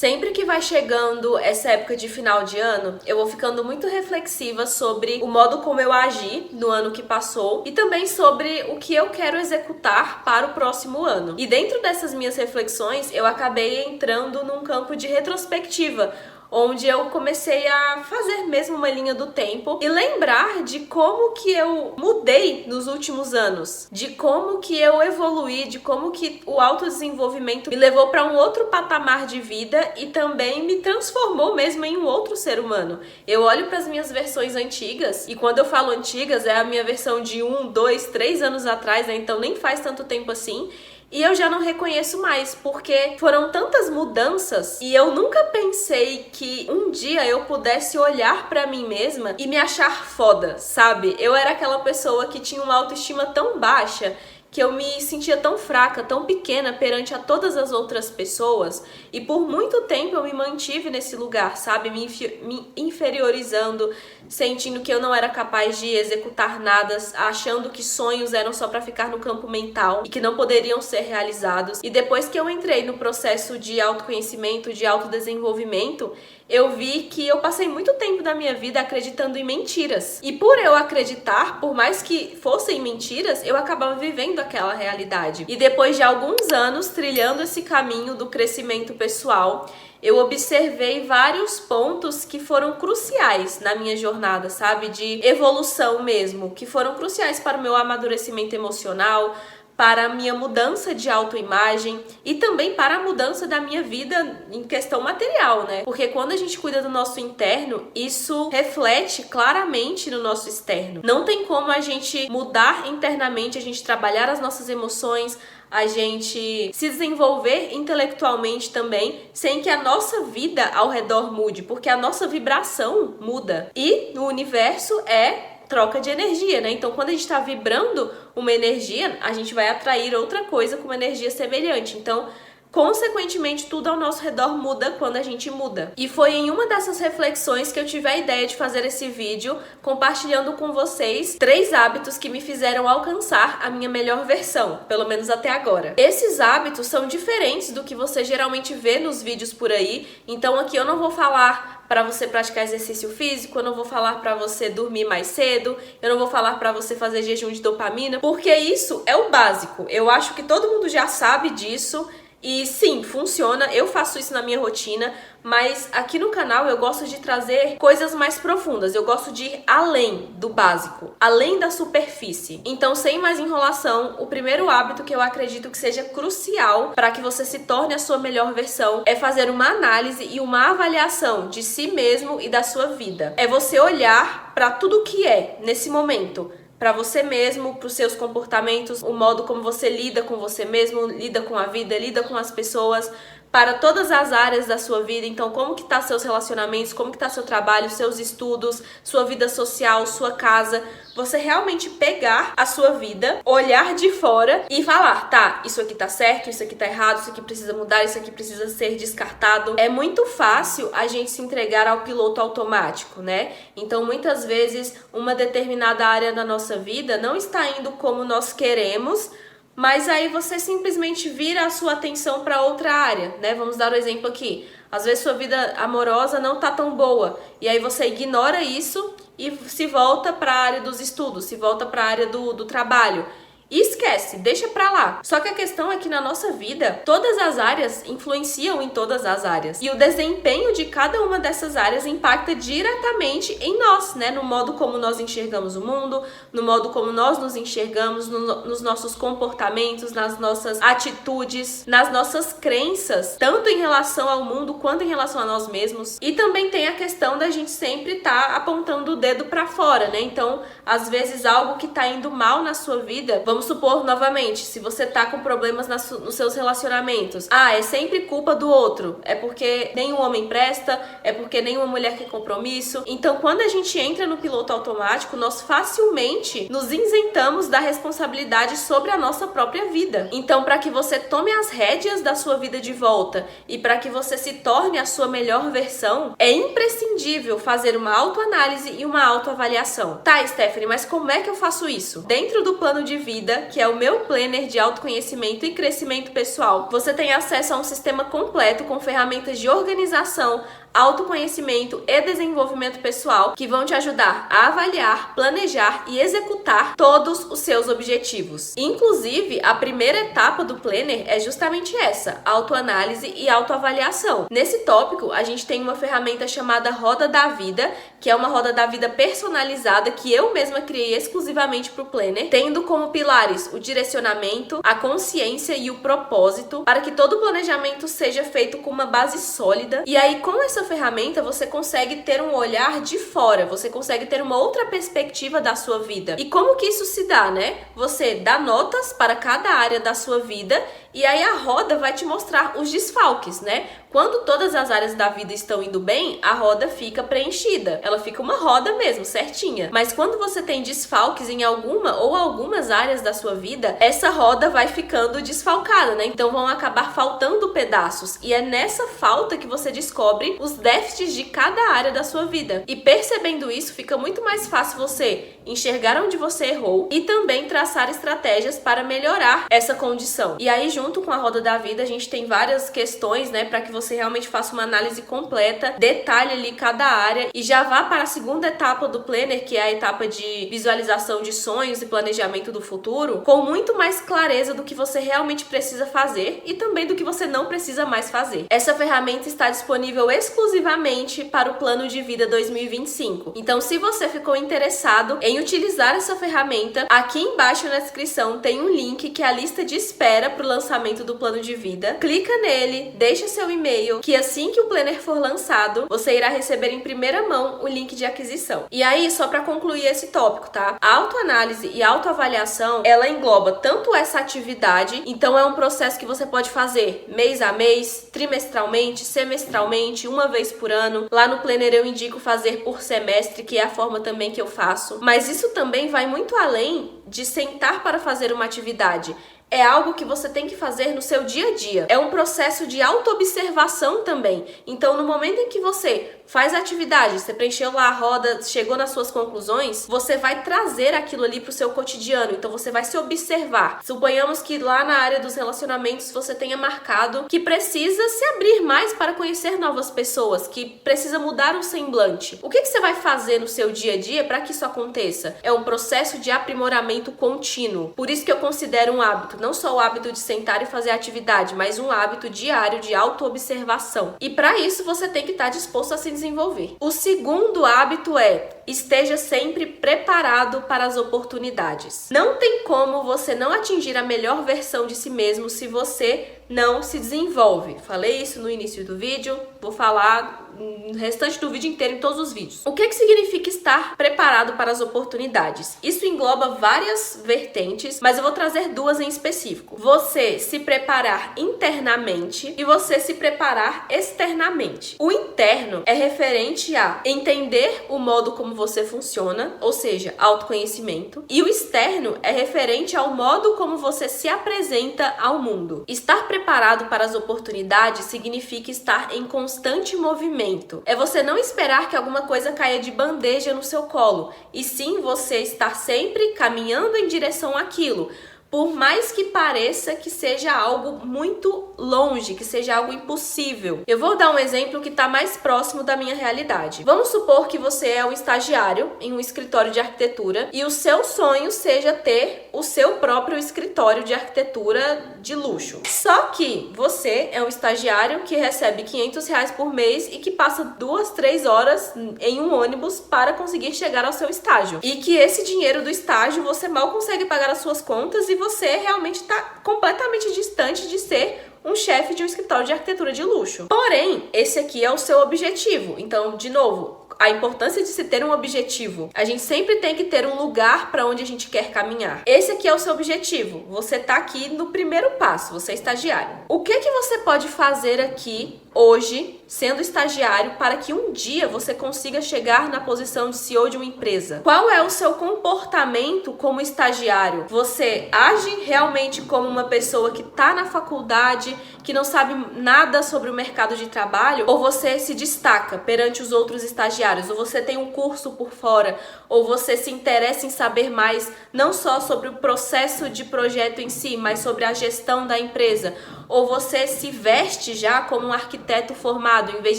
Sempre que vai chegando essa época de final de ano, eu vou ficando muito reflexiva sobre o modo como eu agi no ano que passou e também sobre o que eu quero executar para o próximo ano. E dentro dessas minhas reflexões, eu acabei entrando num campo de retrospectiva, onde eu comecei a fazer mesmo uma linha do tempo e lembrar de como que eu mudei nos últimos anos, de como que eu evoluí, de como que o autodesenvolvimento me levou para um outro patamar de vida e também me transformou mesmo em um outro ser humano. Eu olho para as minhas versões antigas, e quando eu falo antigas é a minha versão de 1, 2, 3 anos atrás, né? Então nem faz tanto tempo assim. E eu já não reconheço mais, porque foram tantas mudanças e eu nunca pensei que um dia eu pudesse olhar pra mim mesma e me achar foda, sabe? Eu era aquela pessoa que tinha uma autoestima tão baixa, que eu me sentia tão fraca, tão pequena perante a todas as outras pessoas, e por muito tempo eu me mantive nesse lugar, sabe? Me inferiorizando, sentindo que eu não era capaz de executar nada, achando que sonhos eram só pra ficar no campo mental e que não poderiam ser realizados. E depois que eu entrei no processo de autoconhecimento, de autodesenvolvimento, eu vi que eu passei muito tempo da minha vida acreditando em mentiras. E por eu acreditar, por mais que fossem mentiras, eu acabava vivendo aquela realidade. E depois de alguns anos trilhando esse caminho do crescimento pessoal, eu observei vários pontos que foram cruciais na minha jornada, sabe? De evolução mesmo, que foram cruciais para o meu amadurecimento emocional, para a minha mudança de autoimagem e também para a mudança da minha vida em questão material, né? Porque quando a gente cuida do nosso interno, isso reflete claramente no nosso externo. Não tem como a gente mudar internamente, a gente trabalhar as nossas emoções, a gente se desenvolver intelectualmente também, sem que a nossa vida ao redor mude, porque a nossa vibração muda. E no universo é troca de energia, né? Então, quando a gente está vibrando uma energia, a gente vai atrair outra coisa com uma energia semelhante. Então, consequentemente, tudo ao nosso redor muda quando a gente muda. E foi em uma dessas reflexões que eu tive a ideia de fazer esse vídeo, compartilhando com vocês 3 hábitos que me fizeram alcançar a minha melhor versão, pelo menos até agora. Esses hábitos são diferentes do que você geralmente vê nos vídeos por aí, então aqui eu não vou falar para você praticar exercício físico, eu não vou falar para você dormir mais cedo, eu não vou falar para você fazer jejum de dopamina, porque isso é o básico. Eu acho que todo mundo já sabe disso. E sim, funciona, eu faço isso na minha rotina, mas aqui no canal eu gosto de trazer coisas mais profundas, eu gosto de ir além do básico, além da superfície. Então, sem mais enrolação, o primeiro hábito que eu acredito que seja crucial para que você se torne a sua melhor versão é fazer uma análise e uma avaliação de si mesmo e da sua vida. É você olhar para tudo que é nesse momento, para você mesmo, para os seus comportamentos, o modo como você lida com você mesmo, lida com a vida, lida com as pessoas, para todas as áreas da sua vida. Então, como que tá seus relacionamentos, como que tá seu trabalho, seus estudos, sua vida social, sua casa. Você realmente pegar a sua vida, olhar de fora e falar, tá, isso aqui tá certo, isso aqui tá errado, isso aqui precisa mudar, isso aqui precisa ser descartado. É muito fácil a gente se entregar ao piloto automático, né? Então, muitas vezes, uma determinada área da nossa vida não está indo como nós queremos, mas aí você simplesmente vira a sua atenção para outra área, né? Vamos dar um exemplo aqui. Às vezes sua vida amorosa não tá tão boa, e aí você ignora isso e se volta para a área dos estudos, se volta para a área do trabalho. E esquece, deixa pra lá. Só que a questão é que na nossa vida, todas as áreas influenciam em todas as áreas. E o desempenho de cada uma dessas áreas impacta diretamente em nós, né? No modo como nós enxergamos o mundo, no modo como nós nos enxergamos, nos nossos comportamentos, nas nossas atitudes, nas nossas crenças, tanto em relação ao mundo quanto em relação a nós mesmos. E também tem a questão da gente sempre estar apontando o dedo pra fora, né? Então, às vezes, algo que tá indo mal na sua vida, vamos supor novamente, se você tá com problemas nos seus relacionamentos, é sempre culpa do outro, é porque nenhum homem presta, é porque nenhuma mulher quer compromisso. Então, quando a gente entra no piloto automático, nós facilmente nos isentamos da responsabilidade sobre a nossa própria vida. Então, para que você tome as rédeas da sua vida de volta e para que você se torne a sua melhor versão, é imprescindível fazer uma autoanálise e uma autoavaliação. Tá, Stephanie, mas como é que eu faço isso? Dentro do plano de vida Vida, que é o meu planner de autoconhecimento e crescimento pessoal, você tem acesso a um sistema completo com ferramentas de organização, autoconhecimento e desenvolvimento pessoal que vão te ajudar a avaliar, planejar e executar todos os seus objetivos. Inclusive, a primeira etapa do planner é justamente essa, autoanálise e autoavaliação. Nesse tópico, a gente tem uma ferramenta chamada Roda da Vida, que é uma roda da vida personalizada que eu mesma criei exclusivamente para o planner, tendo como pilares o direcionamento, a consciência e o propósito, para que todo o planejamento seja feito com uma base sólida. E aí, com essa ferramenta, você consegue ter um olhar de fora, você consegue ter uma outra perspectiva da sua vida. E como que isso se dá, né? Você dá notas para cada área da sua vida e aí a roda vai te mostrar os desfalques, né? Quando todas as áreas da vida estão indo bem, a roda fica preenchida. Ela fica uma roda mesmo, certinha. Mas quando você tem desfalques em alguma ou algumas áreas da sua vida, essa roda vai ficando desfalcada, né? Então vão acabar faltando pedaços. E é nessa falta que você descobre os déficits de cada área da sua vida. E percebendo isso, fica muito mais fácil você enxergar onde você errou e também traçar estratégias para melhorar essa condição. E aí, junto com a roda da vida, a gente tem várias questões, né, para que você realmente faça uma análise completa, detalhe ali cada área e já vá para a segunda etapa do planner, que é a etapa de visualização de sonhos e planejamento do futuro, com muito mais clareza do que você realmente precisa fazer e também do que você não precisa mais fazer. Essa ferramenta está disponível exclusivamente para o Plano de Vida 2025. Então, se você ficou interessado em utilizar essa ferramenta, aqui embaixo na descrição tem um link que é a lista de espera para o lançamento do Plano de Vida. Clica nele, deixa seu e-mail, que assim que o planner for lançado, você irá receber em primeira mão o link de aquisição. E aí, só para concluir esse tópico, tá? A autoanálise e autoavaliação, ela engloba tanto essa atividade, então é um processo que você pode fazer mês a mês, trimestralmente, semestralmente, uma vez por ano. Lá no planner eu indico fazer por semestre, que é a forma também que eu faço. Mas isso também vai muito além de sentar para fazer uma atividade. É algo que você tem que fazer no seu dia a dia. É um processo de autoobservação também. Então, no momento em que você faz a atividade, você preencheu lá a roda, chegou nas suas conclusões, você vai trazer aquilo ali para o seu cotidiano. Então, você vai se observar. Suponhamos que lá na área dos relacionamentos você tenha marcado que precisa se abrir mais para conhecer novas pessoas, que precisa mudar o semblante. O que você vai fazer no seu dia a dia para que isso aconteça? É um processo de aprimoramento contínuo. Por isso que eu considero um hábito. Não só o hábito de sentar e fazer a atividade, mas um hábito diário de autoobservação. E para isso você tem que estar disposto a se desenvolver. O segundo hábito é: esteja sempre preparado para as oportunidades. Não tem como você não atingir a melhor versão de si mesmo se você não se desenvolve. Falei isso no início do vídeo, vou falar no restante do vídeo inteiro, em todos os vídeos. O que significa estar preparado para as oportunidades? Isso engloba várias vertentes, mas eu vou trazer duas em específico. Você se preparar internamente e você se preparar externamente. O interno é referente a entender o modo como você funciona, ou seja, autoconhecimento, e o externo é referente ao modo como você se apresenta ao mundo. Estar preparado para as oportunidades significa estar em constante movimento. É você não esperar que alguma coisa caia de bandeja no seu colo, e sim você estar sempre caminhando em direção àquilo. Por mais que pareça que seja algo muito longe, que seja algo impossível. Eu vou dar um exemplo que está mais próximo da minha realidade. Vamos supor que você é um estagiário em um escritório de arquitetura e o seu sonho seja ter o seu próprio escritório de arquitetura de luxo. Só que você é um estagiário que recebe R$500 por mês e que passa 2-3 horas em um ônibus para conseguir chegar ao seu estágio. E que esse dinheiro do estágio você mal consegue pagar as suas contas e você realmente está completamente distante de ser um chefe de um escritório de arquitetura de luxo. Porém, esse aqui é o seu objetivo. Então, de novo, a importância de se ter um objetivo. A gente sempre tem que ter um lugar para onde a gente quer caminhar. Esse aqui é o seu objetivo. Você está aqui no primeiro passo, você é estagiário. O que você pode fazer aqui hoje, sendo estagiário, para que um dia você consiga chegar na posição de CEO de uma empresa? Qual é o seu comportamento como estagiário? Você age realmente como uma pessoa que está na faculdade faculdade, que não sabe nada sobre o mercado de trabalho, ou você se destaca perante os outros estagiários, ou você tem um curso por fora, ou você se interessa em saber mais, não só sobre o processo de projeto em si, mas sobre a gestão da empresa, ou você se veste já como um arquiteto formado, em vez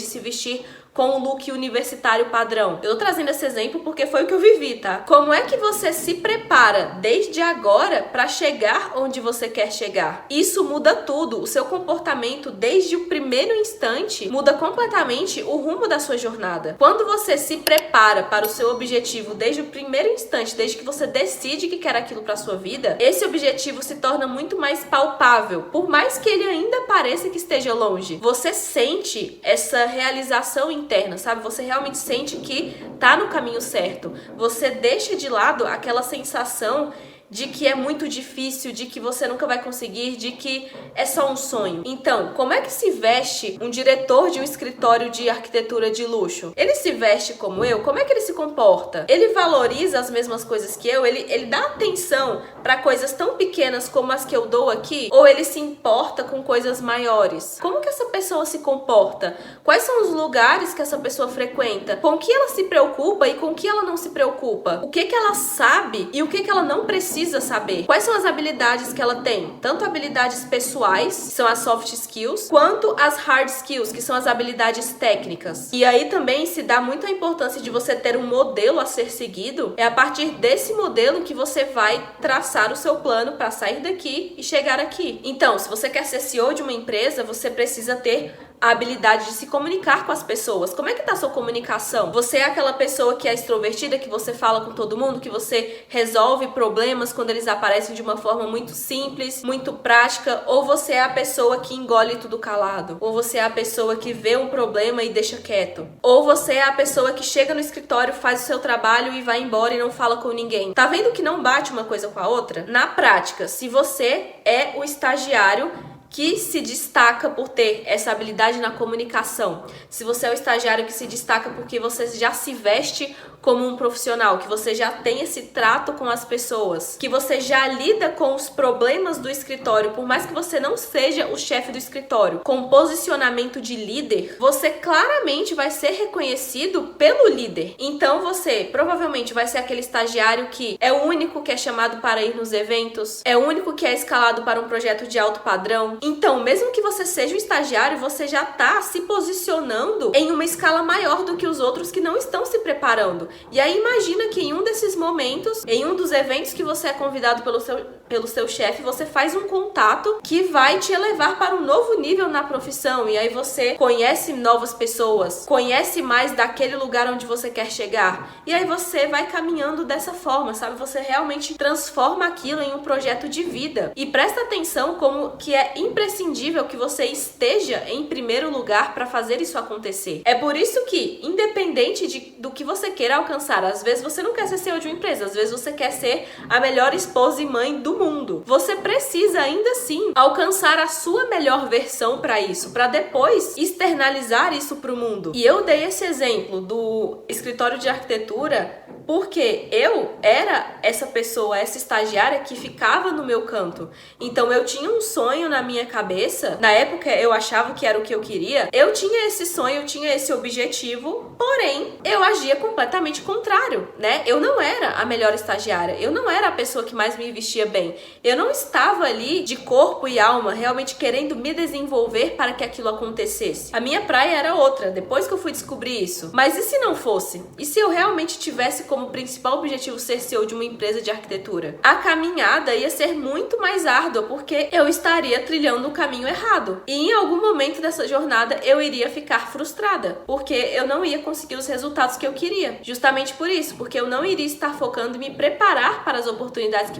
de se vestir com o look universitário padrão. Eu tô trazendo esse exemplo porque foi o que eu vivi, tá? Como é que você se prepara desde agora para chegar onde você quer chegar? Isso muda tudo. O seu comportamento desde o primeiro instante muda completamente o rumo da sua jornada. Quando você se prepara para o seu objetivo desde o primeiro instante, desde que você decide que quer aquilo para sua vida, esse objetivo se torna muito mais palpável. Por mais que ele ainda pareça que esteja longe, você sente essa realização interna, sabe? Você realmente sente que tá no caminho certo. Você deixa de lado aquela sensação de que é muito difícil, de que você nunca vai conseguir, de que é só um sonho. Então, como é que se veste um diretor de um escritório de arquitetura de luxo? Ele se veste como eu? Como é que ele se comporta? Ele valoriza as mesmas coisas que eu? Ele dá atenção para coisas tão pequenas como as que eu dou aqui? Ou ele se importa com coisas maiores? Como que essa pessoa se comporta? Quais são os lugares que essa pessoa frequenta? Com o que ela se preocupa e com o que ela não se preocupa? O que que ela sabe e o que que ela não precisa saber? Quais são as habilidades que ela tem? Tanto habilidades pessoais, que são as soft skills, quanto as hard skills, que são as habilidades técnicas. E aí também se dá muito a importância de você ter um modelo a ser seguido. É a partir desse modelo que você vai traçar o seu plano para sair daqui e chegar aqui. Então, se você quer ser CEO de uma empresa, você precisa ter a habilidade de se comunicar com as pessoas. Como é que tá a sua comunicação? Você é aquela pessoa que é extrovertida, que você fala com todo mundo, que você resolve problemas quando eles aparecem de uma forma muito simples, muito prática, ou você é a pessoa que engole tudo calado? Ou você é a pessoa que vê um problema e deixa quieto? Ou você é a pessoa que chega no escritório, faz o seu trabalho e vai embora e não fala com ninguém? Tá vendo que não bate uma coisa com a outra? Na prática, se você é o estagiário que se destaca por ter essa habilidade na comunicação, se você é o estagiário que se destaca porque você já se veste como um profissional, que você já tem esse trato com as pessoas, que você já lida com os problemas do escritório, por mais que você não seja o chefe do escritório, com posicionamento de líder, você claramente vai ser reconhecido pelo líder. Então você provavelmente vai ser aquele estagiário que é o único que é chamado para ir nos eventos, é o único que é escalado para um projeto de alto padrão. Então, mesmo que você seja um estagiário, você já está se posicionando em uma escala maior do que os outros que não estão se preparando. E aí imagina que em um desses momentos, em um dos eventos que você é convidado pelo seu chefe, você faz um contato que vai te elevar para um novo nível na profissão. E aí você conhece novas pessoas, conhece mais daquele lugar onde você quer chegar. E aí você vai caminhando dessa forma, sabe? Você realmente transforma aquilo em um projeto de vida. E presta atenção como que é imprescindível que você esteja em primeiro lugar para fazer isso acontecer. É por isso que, independente do que você queira alcançar, às vezes você não quer ser CEO de uma empresa, às vezes você quer ser a melhor esposa e mãe do mundo. Você precisa ainda assim alcançar a sua melhor versão para isso, para depois externalizar isso para o mundo. E eu dei esse exemplo do escritório de arquitetura porque eu era essa pessoa, essa estagiária que ficava no meu canto. Então eu tinha um sonho na minha cabeça, na época eu achava que era o que eu queria, eu tinha esse sonho, eu tinha esse objetivo, porém eu agia completamente contrário, né? Eu não era a melhor estagiária, eu não era a pessoa que mais me vestia bem, eu não estava ali de corpo e alma realmente querendo me desenvolver para que aquilo acontecesse. A minha praia era outra, depois que eu fui descobrir isso. Mas e se não fosse? E se eu realmente tivesse como principal objetivo ser CEO de uma empresa de arquitetura? A caminhada ia ser muito mais árdua, porque eu estaria trilhando o caminho errado. E em algum momento dessa jornada eu iria ficar frustrada, porque eu não ia conseguir os resultados que eu queria. Justamente por isso, porque eu não iria estar focando em me preparar para as oportunidades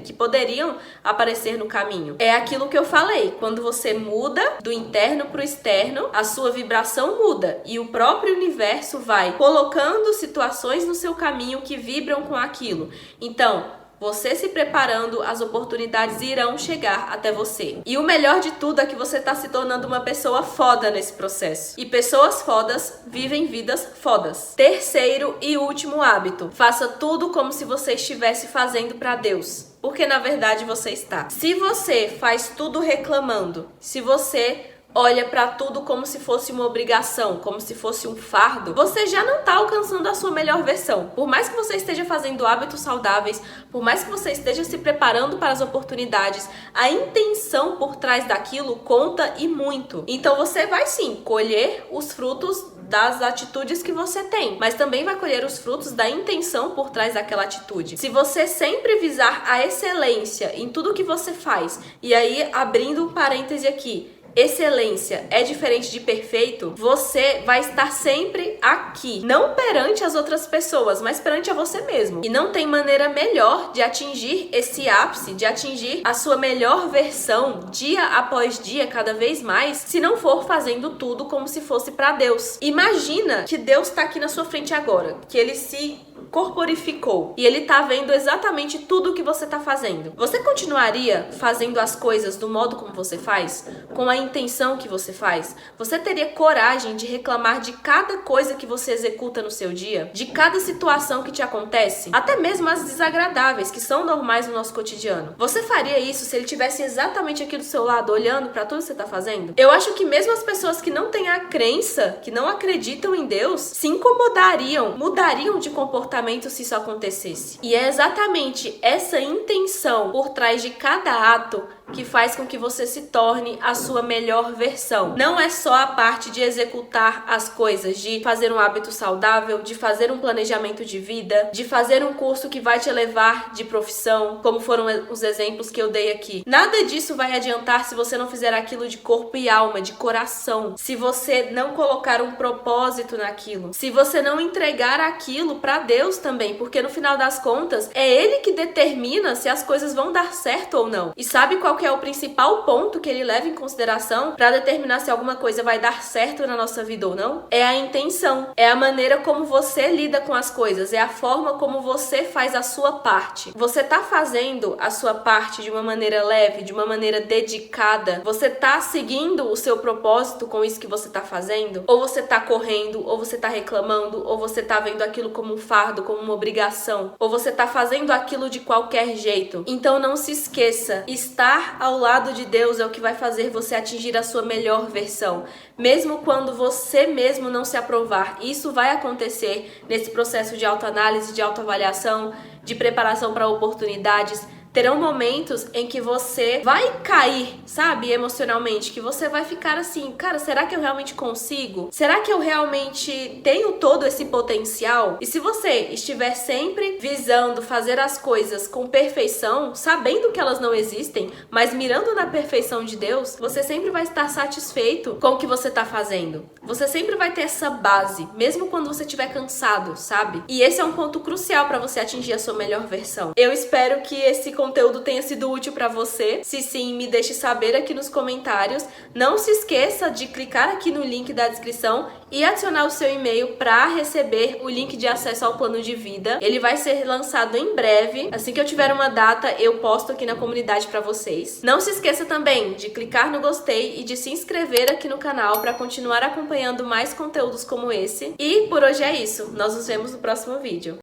que poderiam aparecer no caminho. É aquilo que eu falei, quando você muda do interno para o externo, a sua vibração muda e o próprio universo vai colocando situações no seu caminho que vibram com aquilo. Então, você se preparando, as oportunidades irão chegar até você. E o melhor de tudo é que você está se tornando uma pessoa foda nesse processo. E pessoas fodas vivem vidas fodas. Terceiro e último hábito: faça tudo como se você estivesse fazendo para Deus. porque na verdade você está. Se você faz tudo reclamando, se você olha pra tudo como se fosse uma obrigação, como se fosse um fardo, você já não tá alcançando a sua melhor versão. Por mais que você esteja fazendo hábitos saudáveis, por mais que você esteja se preparando para as oportunidades, a intenção por trás daquilo conta e muito. Então você vai sim colher os frutos das atitudes que você tem, mas também vai colher os frutos da intenção por trás daquela atitude. Se você sempre visar a excelência em tudo que você faz, e aí abrindo um parêntese aqui, excelência é diferente de perfeito, você vai estar sempre aqui, não perante as outras pessoas, mas perante a você mesmo. E não tem maneira melhor de atingir esse ápice, de atingir a sua melhor versão dia após dia, cada vez mais, se não for fazendo tudo como se fosse para Deus. Imagina que Deus está aqui na sua frente agora, que ele se corporificou e ele tá vendo exatamente tudo o que você tá fazendo. Você continuaria fazendo as coisas do modo como você faz? Com a intenção que você faz? Você teria coragem de reclamar de cada coisa que você executa no seu dia? De cada situação que te acontece? Até mesmo as desagradáveis, que são normais no nosso cotidiano. Você faria isso se ele tivesse exatamente aqui do seu lado, olhando pra tudo que você tá fazendo? Eu acho que mesmo as pessoas que não têm a crença, que não acreditam em Deus, se incomodariam, mudariam de comportamento se isso acontecesse. E é exatamente essa intenção por trás de cada ato que faz com que você se torne a sua melhor versão. Não é só a parte de executar as coisas, de fazer um hábito saudável, de fazer um planejamento de vida, de fazer um curso que vai te elevar de profissão, como foram os exemplos que eu dei aqui. Nada disso vai adiantar se você não fizer aquilo de corpo e alma, de coração. Se você não colocar um propósito naquilo, se você não entregar aquilo para Deus também, porque no final das contas é Ele que determina se as coisas vão dar certo ou não. E sabe qual que é o principal ponto que Ele leva em consideração para determinar se alguma coisa vai dar certo na nossa vida ou não? É a intenção, é a maneira como você lida com as coisas, é a forma como você faz a sua parte. Você tá fazendo a sua parte de uma maneira leve, de uma maneira dedicada? Você tá seguindo o seu propósito com isso que você tá fazendo? Ou você tá correndo, ou você tá reclamando, ou você tá vendo aquilo como um fardo, como uma obrigação, ou você tá fazendo aquilo de qualquer jeito? Então não se esqueça, estar ao lado de Deus é o que vai fazer você atingir a sua melhor versão, mesmo quando você mesmo não se aprovar. Isso vai acontecer nesse processo de autoanálise, de autoavaliação, de preparação para oportunidades. Terão momentos em que você vai cair, sabe, emocionalmente, que você vai ficar assim, cara, será que eu realmente consigo? Será que eu realmente tenho todo esse potencial? E se você estiver sempre visando fazer as coisas com perfeição, sabendo que elas não existem, mas mirando na perfeição de Deus, você sempre vai estar satisfeito com o que você está fazendo. Você sempre vai ter essa base, mesmo quando você estiver cansado, sabe? E esse é um ponto crucial para você atingir a sua melhor versão. Eu espero que esse conteúdo tenha sido útil para você. Se sim, me deixe saber aqui nos comentários. Não se esqueça de clicar aqui no link da descrição e adicionar o seu e-mail para receber o link de acesso ao plano de vida. Ele vai ser lançado em breve. Assim que eu tiver uma data, eu posto aqui na comunidade para vocês. Não se esqueça também de clicar no gostei e de se inscrever aqui no canal para continuar acompanhando mais conteúdos como esse. E por hoje é isso. Nós nos vemos no próximo vídeo.